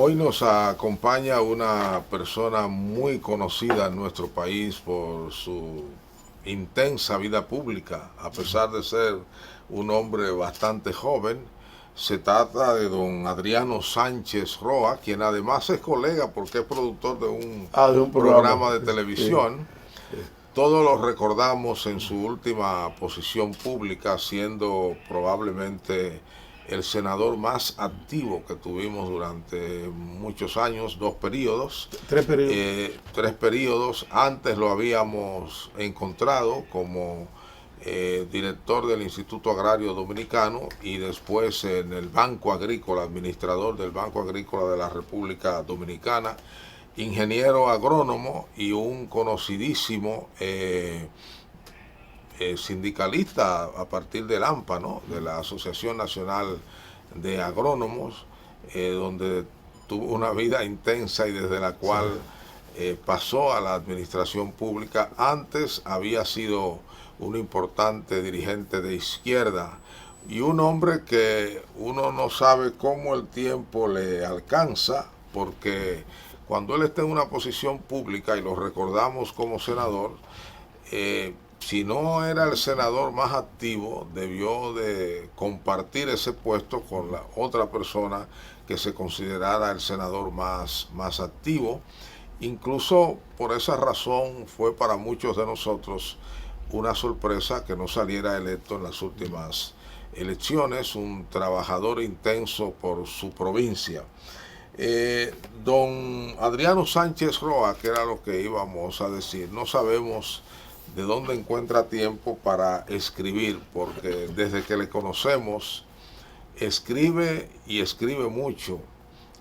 Hoy nos acompaña una persona muy conocida en nuestro país por su intensa vida pública, a pesar de ser un hombre bastante joven. Se trata de don Adriano Sánchez Roa, quien además es colega porque es productor de un programa de sí, televisión. sí. Todos lo recordamos en su última posición pública, siendo probablemente el senador más activo que tuvimos durante muchos años, 2 periodos. Tres periodos. 3 periodos. Antes lo habíamos encontrado como director del Instituto Agrario Dominicano y después en el Banco Agrícola, administrador del Banco Agrícola de la República Dominicana, ingeniero agrónomo y un conocidísimo sindicalista a partir del AMPA, ¿no? De la Asociación Nacional de Agrónomos, donde tuvo una vida intensa y desde la cual pasó a la administración pública. Antes había sido un importante dirigente de izquierda y un hombre que uno no sabe cómo el tiempo le alcanza, porque cuando él está en una posición pública y lo recordamos como senador, si no era el senador más activo, debió de compartir ese puesto con la otra persona que se considerara el senador más activo. Incluso por esa razón fue para muchos de nosotros una sorpresa que no saliera electo en las últimas elecciones, un trabajador intenso por su provincia. Don Adriano Sánchez Roa, que era lo que íbamos a decir, no sabemos de dónde encuentra tiempo para escribir, porque desde que le conocemos escribe y escribe mucho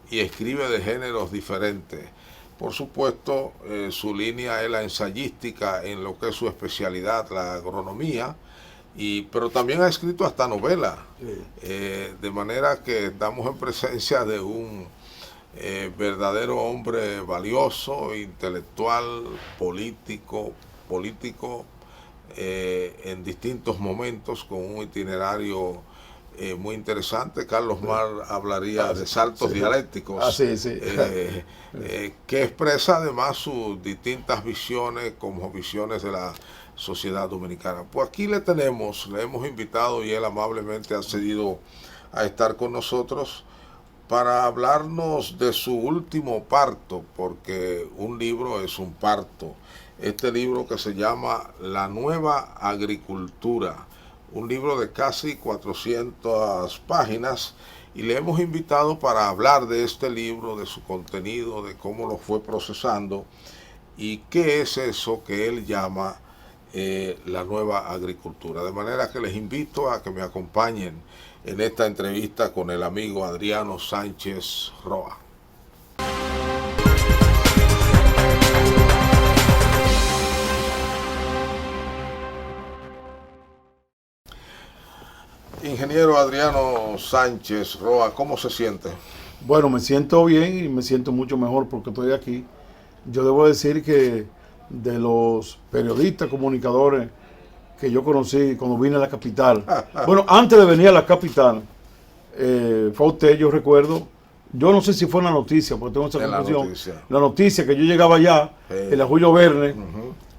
y escribe de géneros diferentes. Por supuesto, su línea es la ensayística en lo que es su especialidad, la agronomía, pero también ha escrito hasta novela, de manera que estamos en presencia de un verdadero hombre valioso, intelectual, político en distintos momentos, con un itinerario muy interesante. Carlos Mar hablaría de saltos dialécticos, que expresa además sus distintas visiones como visiones de la sociedad dominicana. Pues aquí le hemos invitado y él amablemente ha accedido a estar con nosotros para hablarnos de su último parto, porque un libro es un parto. Este libro que se llama La Nueva Agricultura, un libro de casi 400 páginas, y le hemos invitado para hablar de este libro, de su contenido, de cómo lo fue procesando y qué es eso que él llama la nueva agricultura. De manera que les invito a que me acompañen en esta entrevista con el amigo Adriano Sánchez Roa. Ingeniero Adriano Sánchez Roa, ¿cómo se siente? Bueno, me siento bien y me siento mucho mejor porque estoy aquí. Yo debo decir que de los periodistas, comunicadores que yo conocí cuando vine a la capital, bueno, antes de venir a la capital, fue usted, yo recuerdo, yo no sé si fue una noticia, porque tengo esa confusión, la noticia que yo llegaba allá, en la Julio Verne,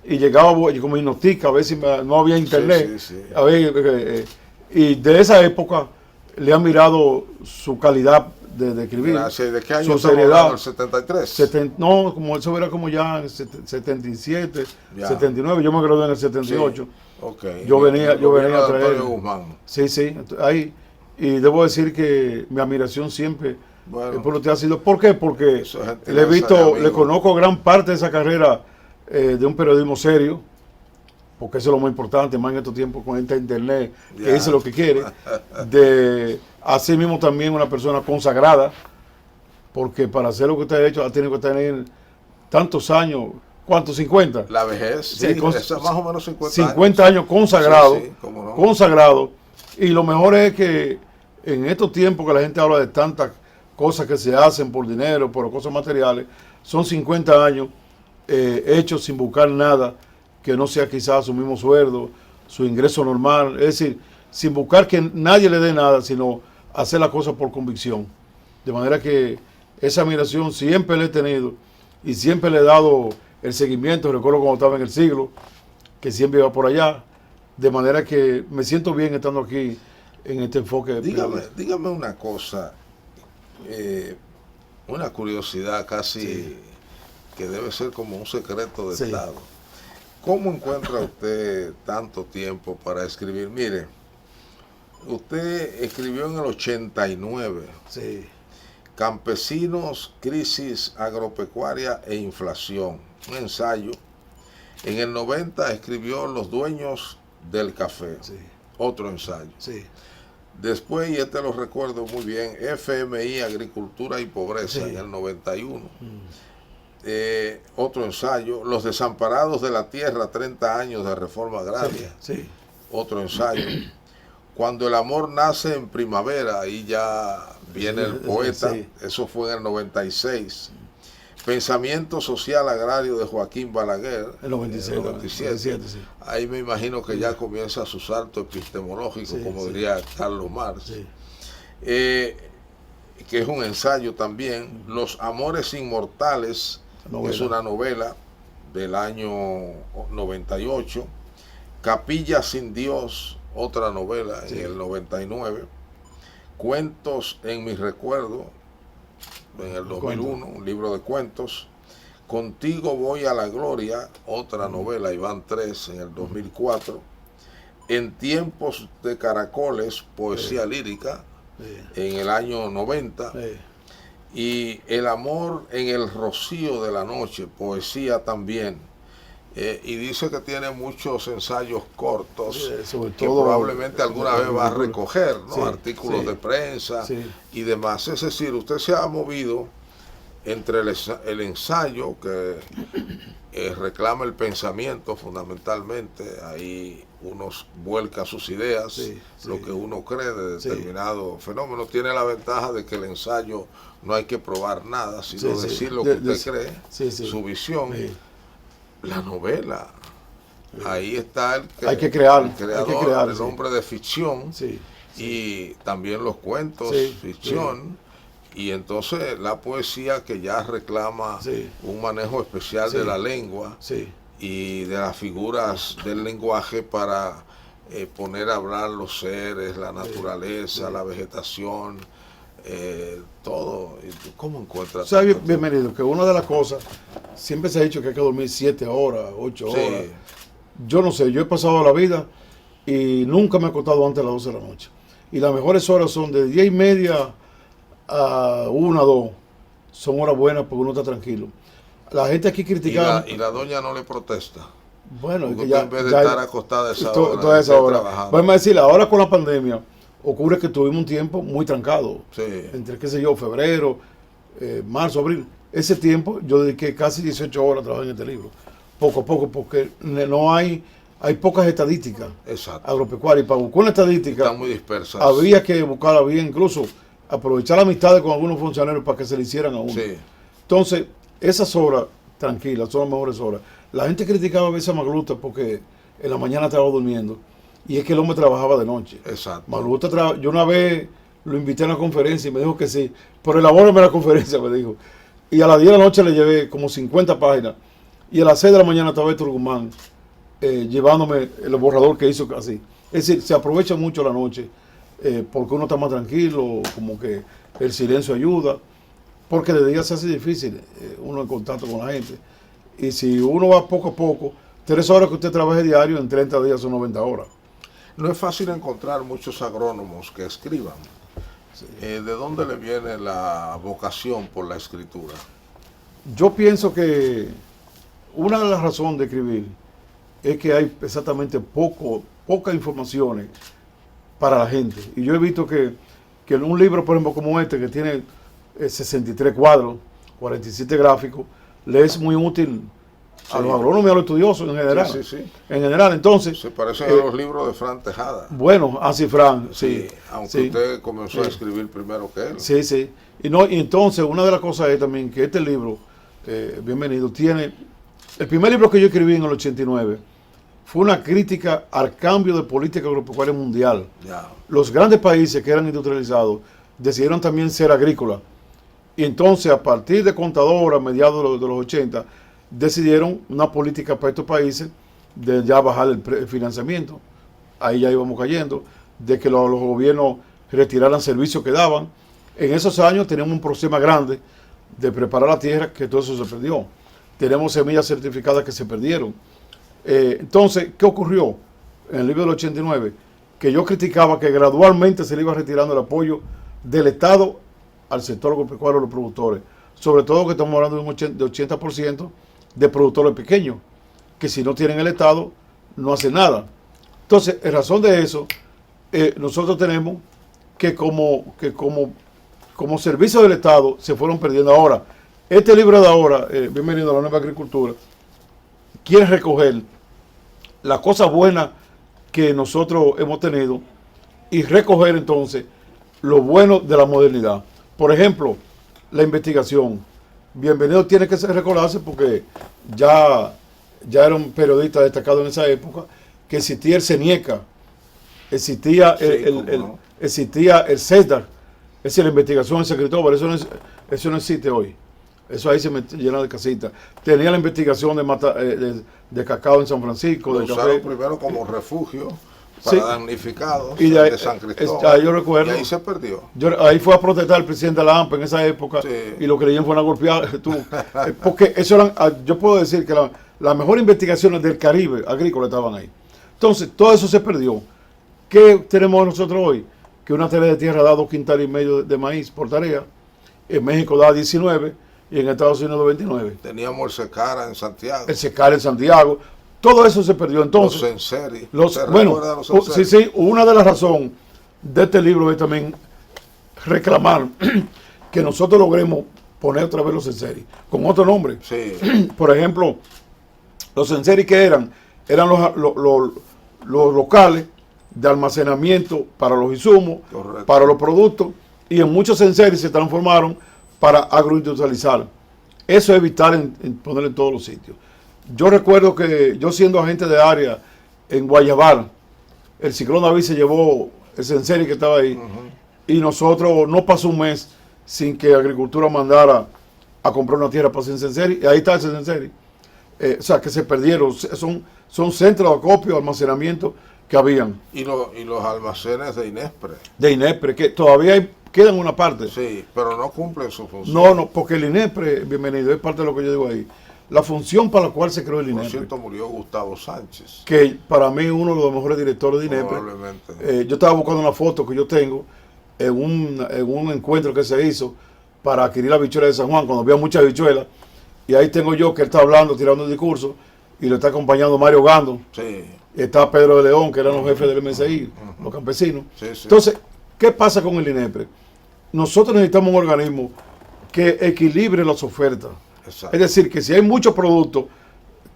y llegaba como hipnotica, a ver si no había internet, a ver, y de esa época le han mirado su calidad de escribir. Gracias. ¿De qué año su seriedad? ¿El 73? No, como eso era como ya en el 77, 79, yo me gradué en el 78. Okay. Yo venía a traer. Guzmán. Sí, ahí. Y debo decir que mi admiración siempre por usted ha sido. ¿Por qué? Porque le conozco gran parte de esa carrera de un periodismo serio, porque eso es lo más importante, más en estos tiempos con esta internet, que dice lo que quiere, de así mismo también una persona consagrada, porque para hacer lo que usted ha hecho, ha tenido que tener tantos años, ¿cuántos? 50. La vejez, sí, más o menos 50 años consagrado, cómo no. Consagrado, y lo mejor es que en estos tiempos que la gente habla de tantas cosas que se hacen por dinero, por cosas materiales, son 50 años hechos sin buscar nada, que no sea quizás su mismo sueldo, su ingreso normal, es decir, sin buscar que nadie le dé nada, sino hacer las cosas por convicción. De manera que esa admiración siempre la he tenido y siempre le he dado el seguimiento. Recuerdo cuando estaba en el Siglo, que siempre iba por allá, de manera que me siento bien estando aquí en este enfoque. Dígame una cosa, una curiosidad casi que debe ser como un secreto de Estado. ¿Cómo encuentra usted tanto tiempo para escribir? Mire, usted escribió en el 89. Campesinos, crisis agropecuaria e inflación, un ensayo. En el 90 escribió Los dueños del café, otro ensayo. Después, y este lo recuerdo muy bien, FMI, Agricultura y Pobreza, en el 91. Otro ensayo, Los desamparados de la tierra, 30 años de reforma agraria. Otro ensayo. Cuando el amor nace en primavera, ahí ya viene el poeta, eso fue en el 96. Pensamiento social agrario de Joaquín Balaguer, el 96, 97. Ahí me imagino que ya comienza su salto epistemológico, como diría Carlos Marx, que es un ensayo también. Los amores inmortales, es una novela del año 98. Capilla sin Dios, otra novela en el 99. Cuentos en mi recuerdo, en el 2001, un libro de cuentos. Contigo voy a la gloria, otra novela, Iván III, en el 2004. En tiempos de caracoles, poesía lírica, en el año 90. Y El amor en el rocío de la noche, poesía también. Y dice que tiene muchos ensayos cortos, que probablemente alguna vez va a recoger, ¿no? Artículos de prensa y demás. Es decir, usted se ha movido entre el ensayo, que reclama el pensamiento fundamentalmente, ahí uno vuelca sus ideas, lo que uno cree de determinado fenómeno. Tiene la ventaja de que el ensayo no hay que probar nada, sino decir lo que usted cree, su visión. La novela, ahí está el creador, el hombre de ficción, y también los cuentos, ficción, y entonces la poesía, que ya reclama un manejo especial de la lengua y de las figuras del lenguaje para poner a hablar los seres, la naturaleza, la vegetación, todo. ¿Cómo encuentras? ¿Sabes, bienvenido? Que una de las cosas, siempre se ha dicho que hay que dormir 7 horas, 8 horas. Yo no sé, yo he pasado la vida y nunca me he acostado antes de las 12 de la noche. Y las mejores horas son de 10:30 a 1, 2. Son horas buenas porque uno está tranquilo. La gente aquí criticaba. ¿Y la doña no le protesta? Bueno, porque que ya, en vez de estar acostada esa hora, toda esa hora. Vamos a decir, ahora con la pandemia ocurre que tuvimos un tiempo muy trancado. Entre, qué sé yo, febrero, marzo, abril. Ese tiempo yo dediqué casi 18 horas a trabajar en este libro. Poco a poco, porque no hay pocas estadísticas agropecuarias. Y para buscar una estadística, están muy dispersas. Había que buscarla bien, incluso aprovechar la amistad con algunos funcionarios para que se le hicieran a uno. Entonces, esas horas tranquilas son las mejores horas. La gente criticaba a veces a Magluta porque en la mañana estaba durmiendo. Y es que el hombre trabajaba de noche. Magluta yo una vez lo invité a una conferencia y me dijo que sí, pero elabórame la conferencia, me dijo. Y a las 10 de la noche le llevé como 50 páginas. Y a las 6 de la mañana estaba Héctor Guzmán llevándome el borrador que hizo así. Es decir, se aprovecha mucho la noche porque uno está más tranquilo, como que el silencio ayuda. Porque de día se hace difícil uno en contacto con la gente. Y si uno va poco a poco, 3 horas que usted trabaje diario, en 30 días son 90 horas. No es fácil encontrar muchos agrónomos que escriban. ¿De dónde le viene la vocación por la escritura? Yo pienso que una de las razones de escribir es que hay exactamente pocas informaciones para la gente. Y yo he visto que un libro, por ejemplo, como este, que tiene 63 cuadros, 47 gráficos, le es muy útil a los agrónomos y a los estudiosos en general. En general, entonces... Se parecen a los libros de Fran Tejada. Bueno, así Fran, aunque usted comenzó a escribir primero que él. Y entonces, una de las cosas es también que este libro, bienvenido, tiene... El primer libro que yo escribí en el 89 fue una crítica al cambio de política agropecuaria mundial. Los grandes países que eran industrializados decidieron también ser agrícolas. Y entonces, a partir de Contadora, a mediados de los 80, decidieron una política para estos países de ya bajar el financiamiento. Ahí ya íbamos cayendo, de que los gobiernos retiraran servicios que daban. En esos años teníamos un problema grande de preparar la tierra, que todo eso se perdió. Tenemos semillas certificadas que se perdieron. Entonces, ¿qué ocurrió en el libro del 89? Que yo criticaba que gradualmente se le iba retirando el apoyo del Estado al sector agropecuario, a los productores. Sobre todo que estamos hablando de 80% de productores pequeños, que si no tienen el Estado, no hacen nada. Entonces, en razón de eso, nosotros tenemos que como servicio del Estado se fueron perdiendo. Ahora, este libro de ahora, Bienvenido a la Nueva Agricultura, quiere recoger las cosas buenas que nosotros hemos tenido y recoger entonces lo bueno de la modernidad. Por ejemplo, la investigación. Bienvenido tiene que recordarse porque ya era un periodista destacado en esa época, que existía el CENIECA, existía existía el CESDAR, es decir, la investigación en San Cristóbal, eso no existe hoy. Eso ahí se me llena de casitas. Tenía la investigación de cacao en San Francisco. Lo de usaron café. primero como refugio para damnificados y de San Cristóbal. Yo recuerdo, y ahí se perdió. Ahí fue a protestar el presidente de la AMPA en esa época, Sí. y lo que le dieron fue una golpeada. Porque eso eran, yo puedo decir que las mejores investigaciones del Caribe agrícola estaban ahí. Entonces, todo eso se perdió. ¿Qué tenemos nosotros hoy? Que una tarea de tierra da 2,5 quintales de maíz por tarea. En México da 19 y en Estados Unidos 29. Teníamos el Secara en Santiago. El Secar en Santiago. Todo eso se perdió. Entonces, los Senseri. Bueno, sí, una de las razones de este libro es también reclamar que nosotros logremos poner otra vez los Senseri con otro nombre. Sí. Por ejemplo, los Senseri que eran los locales de almacenamiento para los insumos, Correcto. para los productos, y en muchos Senseri se transformaron para agroindustrializar. Eso es vital en ponerlo en todos los sitios. Yo recuerdo que yo, siendo agente de área en Guayabal, el ciclón David se llevó el Senseri que estaba ahí, y nosotros no pasó un mes sin que Agricultura mandara a comprar una tierra para hacer Senseri, y ahí está ese Senseri. O sea, que se perdieron. Son centros de acopio, almacenamiento que habían. Y los almacenes de Inespre. De Inespre, que todavía quedan una parte. Sí, pero no cumplen su función. No, porque el Inespre, Bienvenido, es parte de lo que yo digo ahí. La función para la cual se creó el Por Inespre. cierto, murió Gustavo Sánchez. Que para mí es uno de los mejores directores de Inespre. Probablemente. Yo estaba buscando una foto que yo tengo en un encuentro que se hizo para adquirir la habichuela de San Juan, cuando había muchas habichuelas. Y ahí tengo yo que él está hablando, tirando un discurso, y lo está acompañando Mario Gando. Sí. Está Pedro de León, que eran los jefes del MSI, los campesinos. Sí, sí. Entonces, ¿qué pasa con el INEPRE? Nosotros necesitamos un organismo que equilibre las ofertas. Exacto. Es decir, que si hay muchos productos,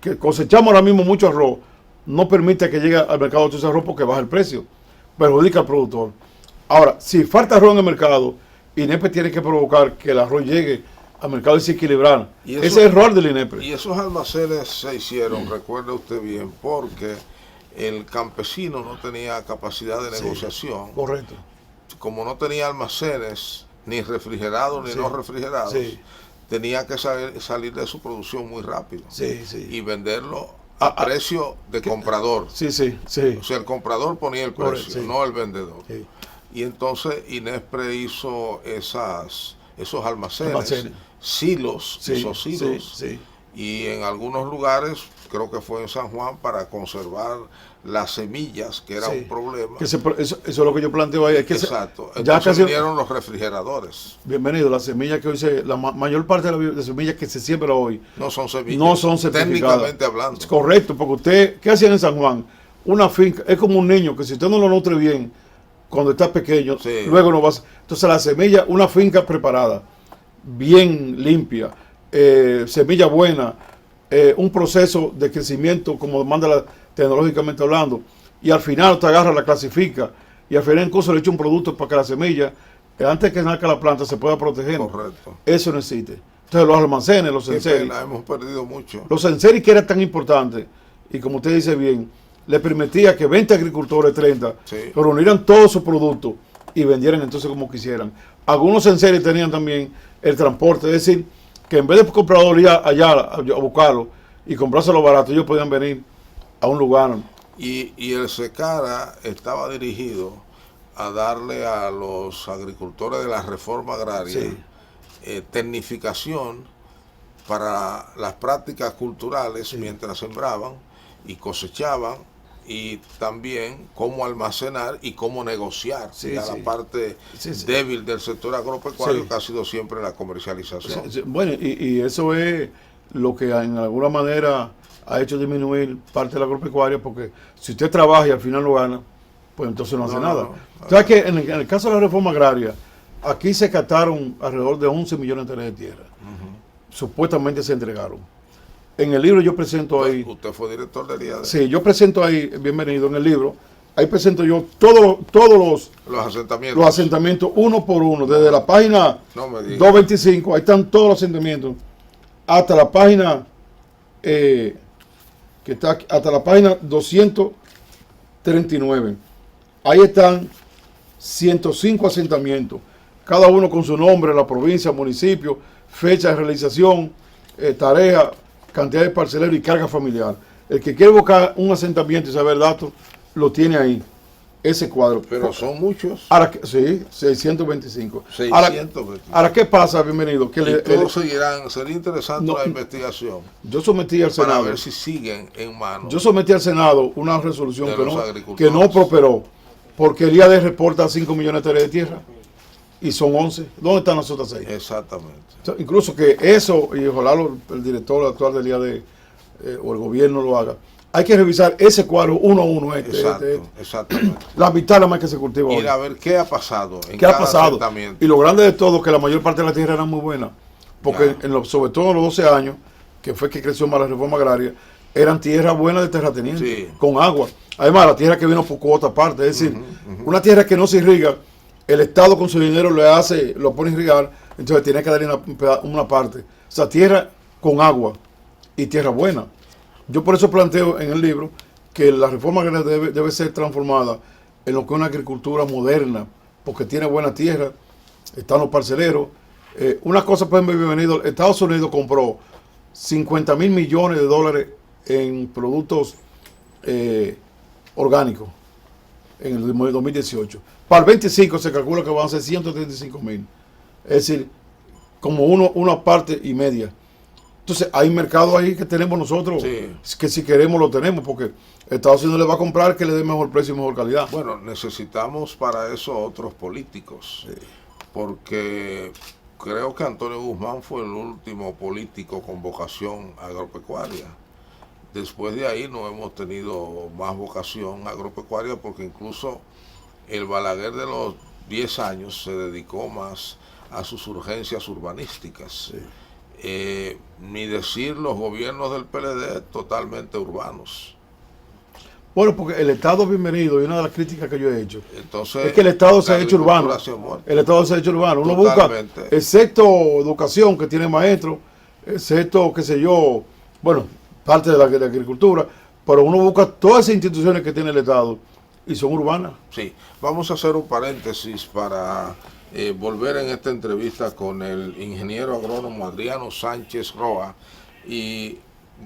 que cosechamos ahora mismo mucho arroz, no permite que llegue al mercado todo ese arroz porque baja el precio, perjudica al productor. Ahora, si falta arroz en el mercado, INEPRE tiene que provocar que el arroz llegue al mercado y se equilibrar. Ese es el error del INEPRE. Y esos almacenes se hicieron, recuerde usted bien, porque el campesino no tenía capacidad de negociación. Correcto. Como no tenía almacenes, ni refrigerados ni no refrigerados, tenía que salir de su producción muy rápido y venderlo a precio de comprador. O sea, el comprador ponía el precio, no el vendedor. Y entonces Inespre hizo esos almacenes, silos, y en algunos lugares, creo que fue en San Juan, para conservar las semillas, que era un problema. Eso es lo que yo planteo ahí. Exacto. Entonces vinieron los refrigeradores. Bienvenido. Las semillas que hoy la mayor parte de las semillas que se siembra hoy no son semillas. No son certificadas. Técnicamente hablando. Es correcto, porque usted, ¿qué hacían en San Juan? Una finca, es como un niño que si usted no lo nutre bien, cuando está pequeño, luego no va a... Entonces la semilla, una finca preparada, bien limpia, semilla buena, un proceso de crecimiento como demanda tecnológicamente hablando, y al final usted agarra, la clasifica, y al final incluso le echa un producto para que la semilla, antes que nazca la planta, se pueda proteger. Correcto. Eso no existe. Entonces los almacenes, los Senseri, la hemos perdido mucho. Los Senseri, que era tan importante, y como usted dice bien, le permitía que 20 agricultores, 30, reunieran todos sus productos y vendieran entonces como quisieran. Algunos enseres tenían también el transporte, es decir, que en vez de comprar allá a buscarlo y comprárselo barato, ellos podían venir a un lugar. Y el SECARA estaba dirigido a darle a los agricultores de la reforma agraria Sí. Tecnificación para las prácticas culturales mientras sembraban y cosechaban, y también cómo almacenar y cómo negociar, ya la parte débil del sector agropecuario, que ha sido siempre la comercialización. Bueno, y eso es lo que en alguna manera ha hecho disminuir parte de la agropecuaria, porque si usted trabaja y al final lo gana, pues entonces no hace nada. ¿Sabes que en el caso de la reforma agraria, aquí se captaron alrededor de 11 millones de hectáreas de tierra? Supuestamente se entregaron. En el libro yo presento ahí... Usted fue director del IAD. Sí, yo presento ahí, bienvenido, en el libro, ahí presento yo todos los asentamientos uno por uno, desde la página 225, ahí están todos los asentamientos, hasta la página hasta la página 239. Ahí están 105 asentamientos, cada uno con su nombre, la provincia, municipio, fecha de realización, tarea, cantidad de parceleros y carga familiar. El que quiere buscar un asentamiento y saber el dato, lo tiene ahí, ese cuadro. Pero son muchos. Ahora, sí, 625. 625. Ahora, ¿qué pasa? Bienvenido. Todos seguirán, sería interesante la investigación. Yo sometí al Senado. Para ver si siguen en manos. Yo sometí al Senado una resolución que no prosperó, porque el IAD reporta 5 millones de hectáreas de tierra y son 11. ¿Dónde están las otras 6? Exactamente. Incluso que eso, y ojalá el director actual del IAD o el gobierno lo haga, hay que revisar ese cuadro uno a uno. Exactamente. La mitad nada más que se cultiva hoy. Ir a ver qué ha pasado. ¿Qué ha pasado? Y lo grande de todo, que la mayor parte de la tierra era muy buena, porque sobre todo en los 12 años, que fue que creció más la reforma agraria, eran tierras buenas de terrateniente, con agua. Además, la tierra que vino por cuota aparte, es decir, una tierra que no se irriga, el Estado con su dinero lo pone a irrigar, entonces tiene que darle una parte. O sea, tierra con agua y tierra buena. Yo por eso planteo en el libro que la reforma agraria debe ser transformada en lo que es una agricultura moderna, porque tiene buena tierra, están los parceleros. Una cosa, pues, bienvenido, Estados Unidos compró 50 mil millones de dólares en productos orgánicos en el 2018. Para el 25 se calcula que van a ser 135 mil. Es decir, como una parte y media. Entonces, hay mercado ahí que tenemos nosotros, que si queremos lo tenemos, porque Estados Unidos le va a comprar que le dé mejor precio y mejor calidad. Bueno, necesitamos para eso otros políticos, porque creo que Antonio Guzmán fue el último político con vocación agropecuaria. Después de ahí no hemos tenido más vocación agropecuaria, porque incluso el Balaguer de los 10 años se dedicó más a sus urgencias urbanísticas. Ni decir los gobiernos del PLD totalmente urbanos. Bueno, porque el Estado, bienvenido, y una de las críticas que yo he hecho, entonces, es que el Estado se ha hecho urbano. El Estado se ha hecho urbano. Uno busca, excepto educación, que tiene maestros, excepto, qué sé yo, bueno, parte de la agricultura, pero uno busca todas esas instituciones que tiene el Estado y son urbanas. Sí, vamos a hacer un paréntesis para volver en esta entrevista con el ingeniero agrónomo Adriano Sánchez Roa, y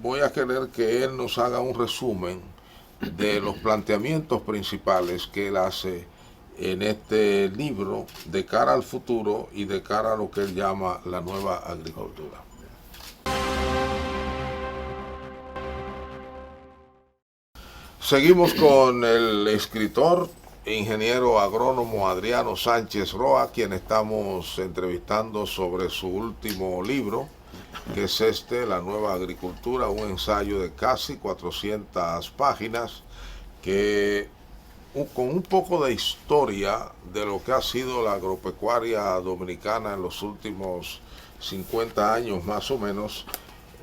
voy a querer que él nos haga un resumen de los planteamientos principales que él hace en este libro de cara al futuro y de cara a lo que él llama la nueva agricultura. Seguimos con el escritor ingeniero agrónomo Adriano Sánchez Roa, quien estamos entrevistando sobre su último libro, que es La Nueva Agricultura, un ensayo de casi 400 páginas, que con un poco de historia de lo que ha sido la agropecuaria dominicana en los últimos 50 años más o menos,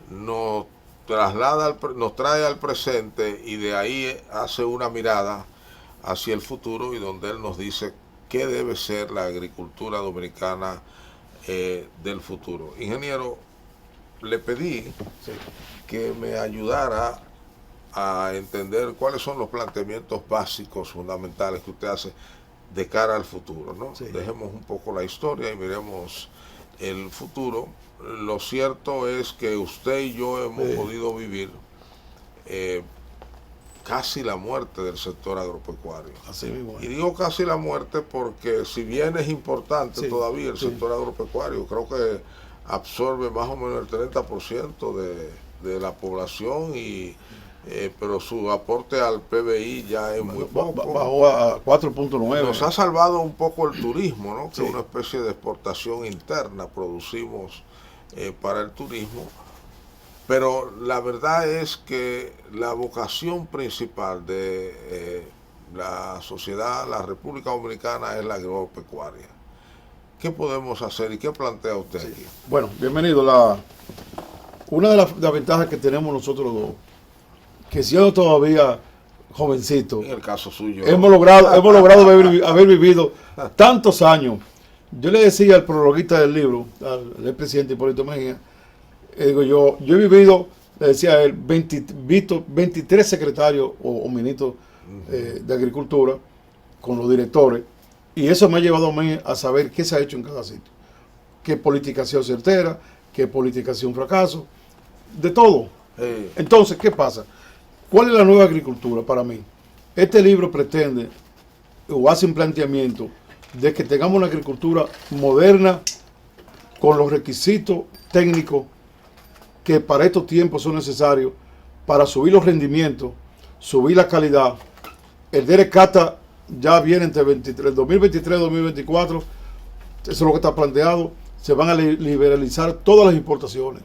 nos trae al presente, y de ahí hace una mirada hacia el futuro, y donde él nos dice qué debe ser la agricultura dominicana del futuro. Ingeniero, le pedí que me ayudara a entender cuáles son los planteamientos básicos, fundamentales que usted hace de cara al futuro, ¿no? Sí. Dejemos un poco la historia y miremos el futuro. Lo cierto es que usted y yo hemos podido vivir casi la muerte del sector agropecuario. Así mismo. Y digo casi la muerte porque si bien es importante todavía el sector agropecuario, creo que absorbe más o menos el 30% de la población, pero su aporte al PBI ya es muy poco. Bajó a 4.9. Nos ha salvado un poco el turismo, ¿no? Que es una especie de exportación interna, producimos para el turismo. Pero la verdad es que la vocación principal de la sociedad, la República Dominicana, es la agropecuaria. ¿Qué podemos hacer y qué plantea usted aquí? Bueno, bienvenido. Una de las ventajas que tenemos nosotros dos, que siendo todavía jovencito, en el caso suyo, hemos logrado haber vivido tantos años. Yo le decía al prologuista del libro, al presidente Hipólito Mejía, digo yo he vivido, le decía a él, 23 secretarios o ministros de Agricultura con los directores, y eso me ha llevado a mí a saber qué se ha hecho en cada sitio, qué política ha sido certera, qué política ha sido un fracaso, de todo. Entonces, ¿qué pasa? ¿Cuál es la nueva agricultura para mí? Este libro pretende o hace un planteamiento de que tengamos una agricultura moderna con los requisitos técnicos que para estos tiempos son necesarios para subir los rendimientos, subir la calidad. El DERECATA ya viene entre 2023 y 2024, eso es lo que está planteado. Se van a liberalizar todas las importaciones.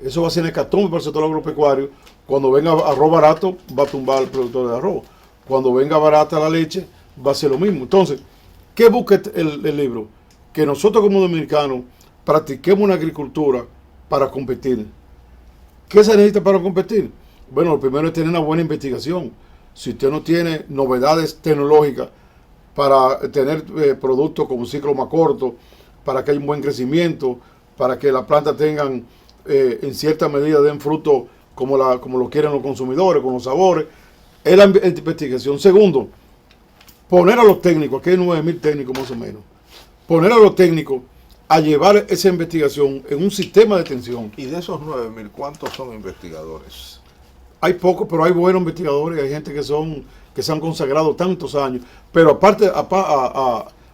Eso va a ser en hecatombe para el sector agropecuario. Cuando venga arroz barato, va a tumbar al productor de arroz. Cuando venga barata la leche, va a ser lo mismo. Entonces, ¿qué busca el libro? Que nosotros como dominicanos practiquemos una agricultura para competir. ¿Qué se necesita para competir? Bueno, lo primero es tener una buena investigación. Si usted no tiene novedades tecnológicas para tener productos con un ciclo más corto, para que haya un buen crecimiento, para que las plantas tengan, en cierta medida, den fruto como lo quieren los consumidores, con los sabores, es la investigación. Segundo, poner a los técnicos, aquí hay 9.000 técnicos más o menos, poner a los técnicos a llevar esa investigación en un sistema de atención. Y de esos 9.000, ¿cuántos son investigadores? Hay pocos, pero hay buenos investigadores, hay gente que se han consagrado tantos años. Pero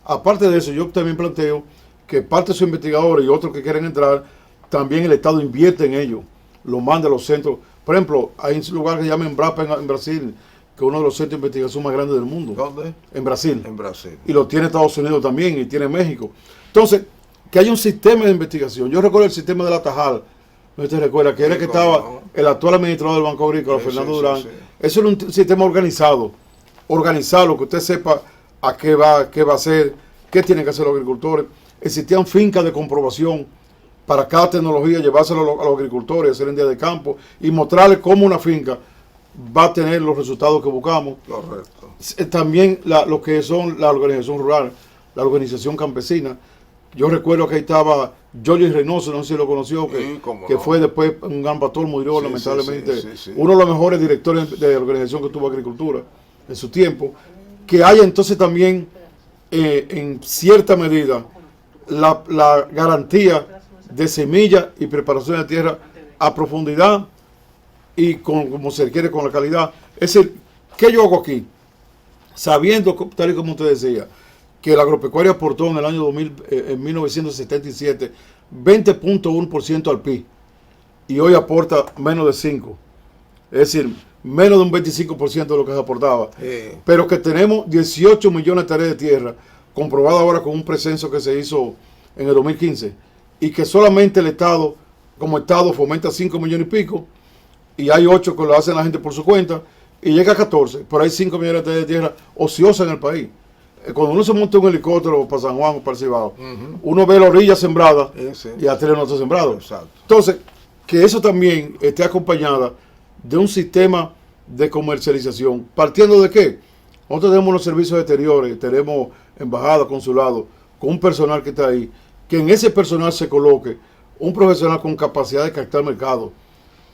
aparte de eso, yo también planteo que parte de sus investigadores y otros que quieren entrar, también el Estado invierte en ellos, lo manda a los centros. Por ejemplo, hay un lugar que se llama Embrapa en Brasil, que es uno de los centros de investigación más grandes del mundo. ¿Dónde? En Brasil. En Brasil. Y lo tiene Estados Unidos también, y tiene México. Entonces, que hay un sistema de investigación. Yo recuerdo el sistema de la Tajal, no te recuerda, que era que estaba el actual administrador del Banco Agrícola, Fernando Durán. Eso era un sistema organizado, que usted sepa a qué va a hacer, qué tienen que hacer los agricultores. Existían fincas de comprobación para cada tecnología, llevárselo a los agricultores, hacer en día de campo y mostrarles cómo una finca va a tener los resultados que buscamos. Correcto. También lo que son la organización rural, la organización campesina. Yo recuerdo que ahí estaba Jorge Reynoso, no sé si lo conoció, que fue después un gran pastor, murió lamentablemente. Uno de los mejores directores de organización que tuvo agricultura en su tiempo. Que haya entonces también, en cierta medida, la garantía de semilla y preparación de tierra a profundidad y como se requiere con la calidad. Es decir, ¿qué yo hago aquí? Sabiendo, tal y como usted decía, que la agropecuaria aportó en el año 1977 20.1% al PIB y hoy aporta menos de 5%. Es decir, menos de un 25% de lo que se aportaba. Pero que tenemos 18 millones de tareas de tierra, comprobado ahora con un precenso que se hizo en el 2015, y que solamente el Estado, como Estado, fomenta 5 millones y pico, y hay 8 que lo hacen la gente por su cuenta, y llega a 14, pero hay 5 millones de tareas de tierra ociosas en el país. Cuando uno se monta un helicóptero para San Juan o para el Cibao, uno ve la orilla sembrada y la tierra no está sembrada. Exacto. Entonces, que eso también esté acompañada de un sistema de comercialización. ¿Partiendo de qué? Nosotros tenemos los servicios exteriores, tenemos embajadas, consulados, con un personal que está ahí, que en ese personal se coloque un profesional con capacidad de captar mercado.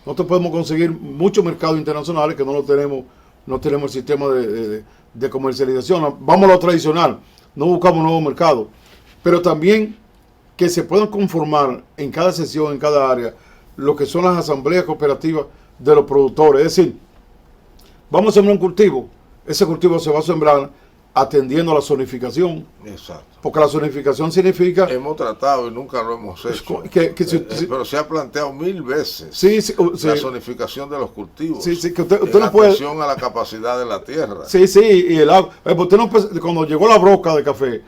Nosotros podemos conseguir muchos mercados internacionales que no lo tenemos no tenemos el sistema de comercialización. Vamos a lo tradicional, no buscamos nuevos mercados. Pero también que se puedan conformar en cada sesión, en cada área, lo que son las asambleas cooperativas de los productores. Es decir, vamos a sembrar un cultivo, ese cultivo se va a sembrar atendiendo a la zonificación. Exacto. Porque la zonificación significa... Hemos tratado y nunca lo hemos hecho. Pero se ha planteado 1000 veces la zonificación de los cultivos. Que usted no puede... atención a la capacidad de la tierra. Y el agua. Usted no puede, cuando llegó la broca de café,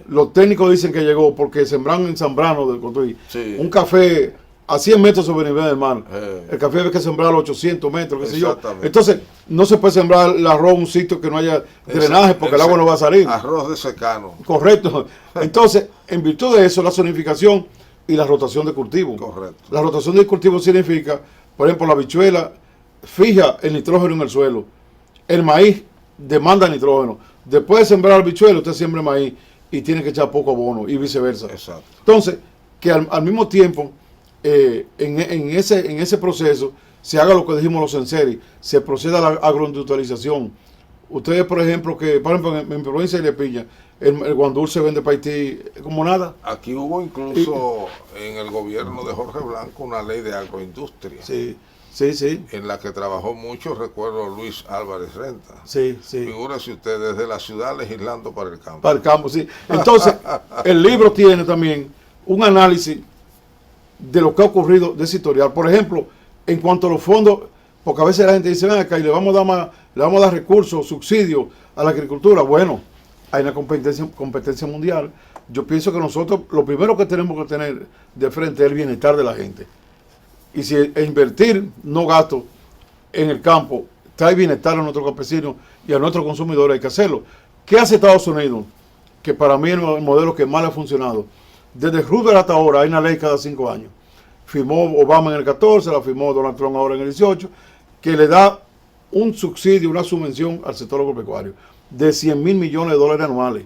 los técnicos dicen que llegó porque sembraron en Zambrano un café a 100 metros sobre el nivel del mar. El café hay que sembrar a 800 metros, qué sé yo. Entonces, no se puede sembrar el arroz en un sitio que no haya drenaje porque el agua no va a salir. Arroz de secano. Correcto. Entonces, en virtud de eso, la zonificación y la rotación de cultivo. Correcto. La rotación de cultivo significa, por ejemplo, la habichuela fija el nitrógeno en el suelo. El maíz demanda nitrógeno. Después de sembrar habichuela, usted siembra maíz y tiene que echar poco abono y viceversa. Exacto. Entonces, que al mismo tiempo... en ese proceso se haga lo que dijimos los Senseris, se proceda a la agroindustrialización. Ustedes, por ejemplo, en mi provincia de Lepiña, el guandul se vende para Haití como nada. Aquí hubo incluso en el gobierno de Jorge Blanco una ley de agroindustria. Sí. En la que trabajó mucho, recuerdo, Luis Álvarez Renta. Sí. Figúrese usted desde la ciudad legislando para el campo. Para el campo, sí. Entonces, el libro tiene también un análisis de lo que ha ocurrido de ese historial. Por ejemplo, en cuanto a los fondos, porque a veces la gente dice, ven acá y le vamos a dar recursos, subsidios a la agricultura. Bueno, hay una competencia mundial. Yo pienso que nosotros lo primero que tenemos que tener de frente es el bienestar de la gente. Y si invertir, no gasto en el campo, trae bienestar a nuestros campesinos y a nuestros consumidores, hay que hacerlo. ¿Qué hace Estados Unidos? Que para mí es el modelo que más le ha funcionado. Desde Roosevelt hasta ahora hay una ley cada 5 años. Firmó Obama en el 14, la firmó Donald Trump ahora en el 18, que le da un subsidio, una subvención al sector agropecuario de $100 mil millones anuales.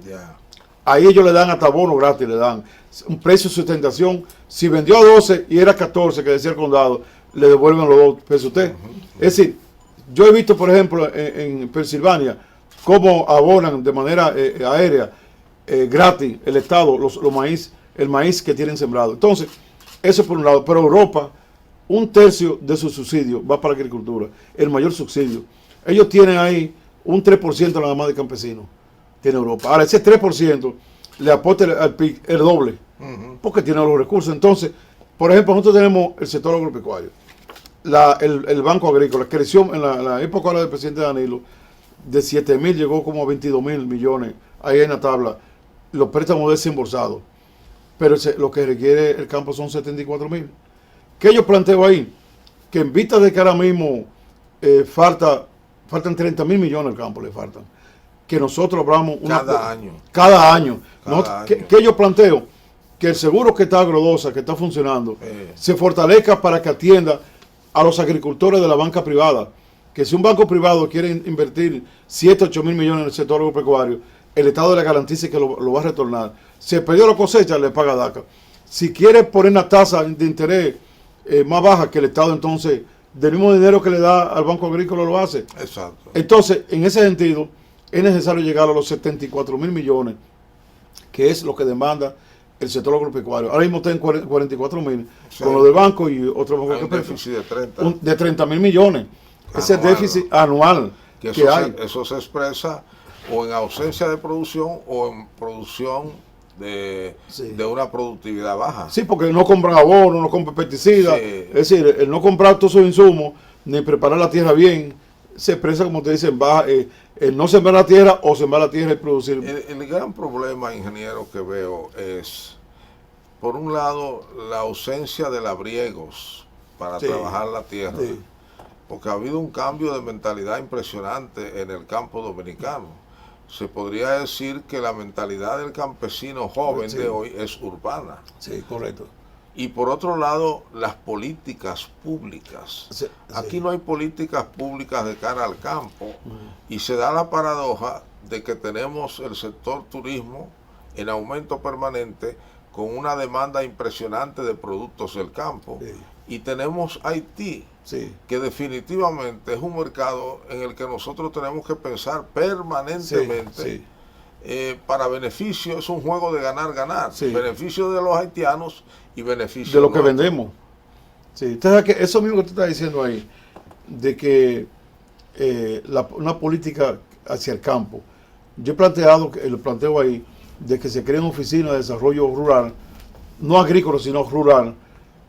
Ahí ellos le dan hasta bono gratis, le dan un precio de sustentación. Si vendió a 12 y era 14, que decía el condado, le devuelven los 2 pesos a usted. Es decir, yo he visto, por ejemplo, en Pensilvania, cómo abonan de manera aérea, gratis, el Estado, el maíz que tienen sembrado. Entonces, eso por un lado. Pero Europa, 1/3 de su subsidio va para la agricultura, el mayor subsidio. Ellos tienen ahí un 3% nada más de campesinos, tiene Europa. Ahora, ese 3% le aporta al PIB el doble, porque tiene los recursos. Entonces, por ejemplo, nosotros tenemos el sector agropecuario. El Banco Agrícola creció en la época del presidente Danilo, de 7.000 llegó como a 22.000 millones, ahí en la tabla, los préstamos desembolsados. Pero lo que requiere el campo son 74.000. ¿Qué yo planteo ahí? Que en vista de que ahora mismo faltan 30.000 millones al campo, le faltan. Que nosotros abramos cada año. ¿Qué yo planteo? Que el seguro que está Agrodosa, que está funcionando, se fortalezca para que atienda a los agricultores de la banca privada. Que si un banco privado quiere invertir 7-8 mil millones en el sector agropecuario, el Estado le garantice que lo va a retornar. Se perdió la cosecha, le paga DACA. Si quiere poner una tasa de interés más baja que el Estado, entonces, del mismo dinero que le da al Banco Agrícola lo hace. Exacto. Entonces, en ese sentido, es necesario llegar a los 74.000 millones, que es lo que demanda el sector agropecuario. Ahora mismo está en 44.000, con lo del banco y otro banco que déficit de 30.000 millones. Ese déficit anual que hay. Eso se expresa o en ausencia de producción o en producción de una productividad baja. Sí, porque no compran abono, no compran pesticidas. Es decir, el no comprar todos esos insumos, ni preparar la tierra bien, se expresa, como te dicen, baja, el no sembrar la tierra o sembrar la tierra y producir. El gran problema, ingeniero, que veo es, por un lado, la ausencia de labriegos para trabajar la tierra. Porque ha habido un cambio de mentalidad impresionante en el campo dominicano. Se podría decir que la mentalidad del campesino joven de hoy es urbana. Sí, correcto. Y por otro lado, las políticas públicas. Aquí no hay políticas públicas de cara al campo y se da la paradoja de que tenemos el sector turismo en aumento permanente con una demanda impresionante de productos del campo, y tenemos Haití, Sí. que definitivamente es un mercado en el que nosotros tenemos que pensar permanentemente. Sí. Para beneficio, es un juego de ganar-ganar, Sí. beneficio de los haitianos y beneficio De lo que nuestro. vendemos. Sí. Usted sabe que eso mismo que tú estás diciendo ahí, de que una política hacia el campo. Yo he planteado, lo planteo ahí, de que se creen oficinas de desarrollo rural, no agrícola, sino rural,